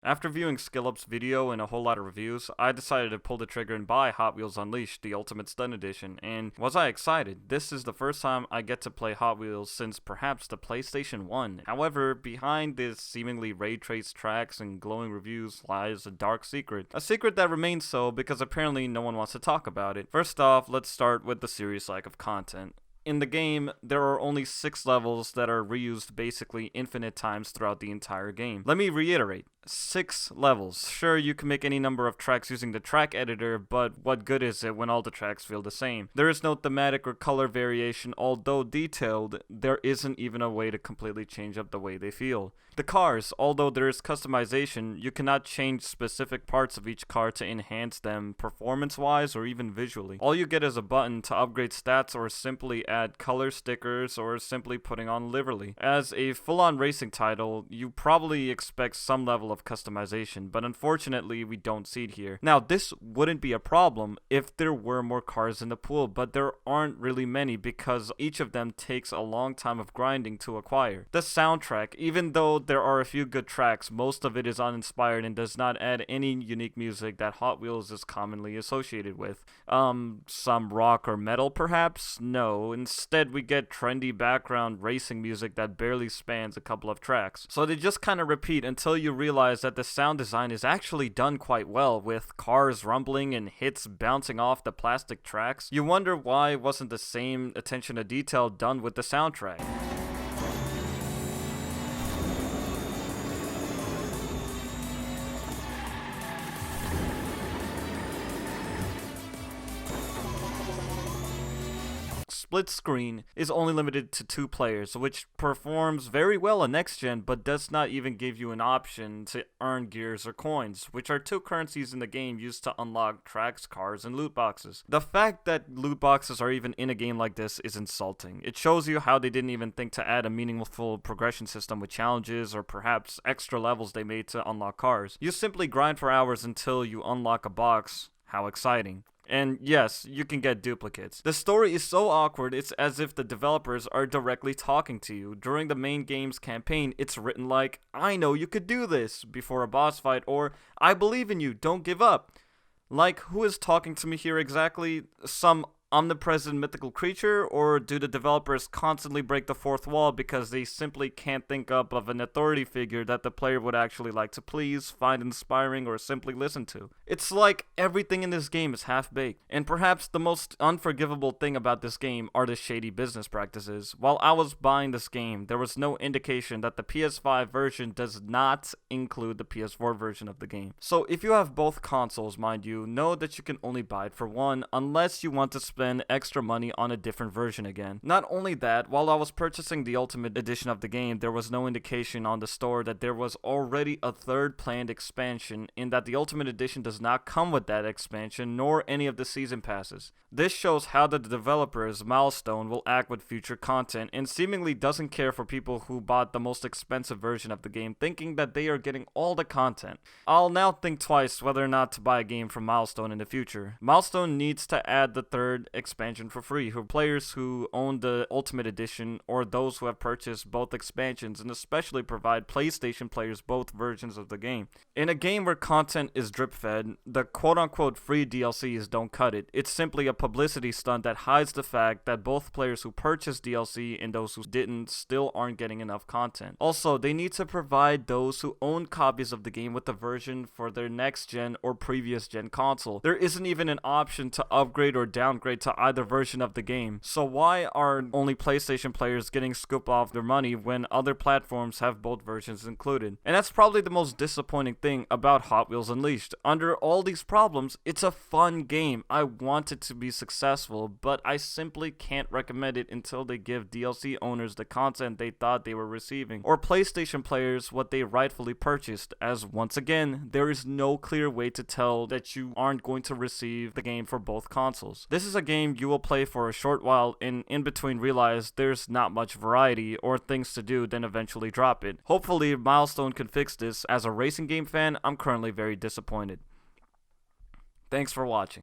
After viewing SkillUp's video and a whole lot of reviews, I decided to pull the trigger and buy Hot Wheels Unleashed, the Ultimate Stunt Edition, and was I excited? This is the first time I get to play Hot Wheels since perhaps the PlayStation 1. However, behind this seemingly ray-traced tracks and glowing reviews lies a dark secret. A secret that remains so because apparently no one wants to talk about it. First off, let's start with the serious lack of content. In the game, there are only 6 levels that are reused basically infinite times throughout the entire game. Let me reiterate, 6 levels. Sure, you can make any number of tracks using the track editor, but what good is it when all the tracks feel the same? There is no thematic or color variation, although detailed, there isn't even a way to completely change up the way they feel. The cars, although there is customization, you cannot change specific parts of each car to enhance them performance-wise or even visually. All you get is a button to upgrade stats or simply add color stickers or simply putting on livery. As a full-on racing title, you probably expect some level of customization, but unfortunately we don't see it here. Now, this wouldn't be a problem if there were more cars in the pool, but there aren't really many because each of them takes a long time of grinding to acquire. The soundtrack, even though there are a few good tracks, most of it is uninspired and does not add any unique music that Hot Wheels is commonly associated with. Some rock or metal perhaps? No, instead we get trendy background racing music that barely spans a couple of tracks. So they just kind of repeat until you realize that the sound design is actually done quite well, with cars rumbling and hits bouncing off the plastic tracks. You wonder why wasn't the same attention to detail done with the soundtrack. Split screen is only limited to 2 players, which performs very well on next gen, but does not even give you an option to earn gears or coins, which are 2 currencies in the game used to unlock tracks, cars, and loot boxes. The fact that loot boxes are even in a game like this is insulting. It shows you how they didn't even think to add a meaningful progression system with challenges or perhaps extra levels they made to unlock cars. You simply grind for hours until you unlock a box. How exciting. And yes, you can get duplicates. The story is so awkward, it's as if the developers are directly talking to you. During the main game's campaign, it's written like, "I know you could do this," before a boss fight, or "I believe in you, don't give up." Like, who is talking to me here exactly? Some omnipresent mythical creature, or do the developers constantly break the fourth wall because they simply can't think up of an authority figure that the player would actually like to please, find inspiring, or simply listen to? It's like everything in this game is half-baked, and perhaps the most unforgivable thing about this game are the shady business practices. While I was buying this game, there was no indication that the PS5 version does not include the PS4 version of the game. So if you have both consoles, mind you, know that you can only buy it for one, unless you want to spend extra money on a different version again. Not only that, while I was purchasing the Ultimate Edition of the game, there was no indication on the store that there was already a third planned expansion, in that the Ultimate Edition does not come with that expansion, nor any of the season passes. This shows how the developers, Milestone, will act with future content, and seemingly doesn't care for people who bought the most expensive version of the game, thinking that they are getting all the content. I'll now think twice whether or not to buy a game from Milestone in the future. Milestone needs to add the third expansion for free for players who own the Ultimate Edition or those who have purchased both expansions, and especially provide PlayStation players both versions of the game. In a game where content is drip-fed, the quote-unquote free DLCs don't cut it. It's simply a publicity stunt that hides the fact that both players who purchased DLC and those who didn't still aren't getting enough content. Also, they need to provide those who own copies of the game with the version for their next gen or previous gen console. There isn't even an option to upgrade or downgrade to either version of the game. So why are only PlayStation players getting scooped off their money when other platforms have both versions included? And that's probably the most disappointing thing about Hot Wheels Unleashed. Under all these problems, it's a fun game. I want it to be successful, but I simply can't recommend it until they give DLC owners the content they thought they were receiving, or PlayStation players what they rightfully purchased, as once again, there is no clear way to tell that you aren't going to receive the game for both consoles. This is a game you will play for a short while and in between realize there's not much variety or things to do, then eventually drop it. Hopefully Milestone can fix this. As a racing game fan, I'm currently very disappointed. Thanks for watching.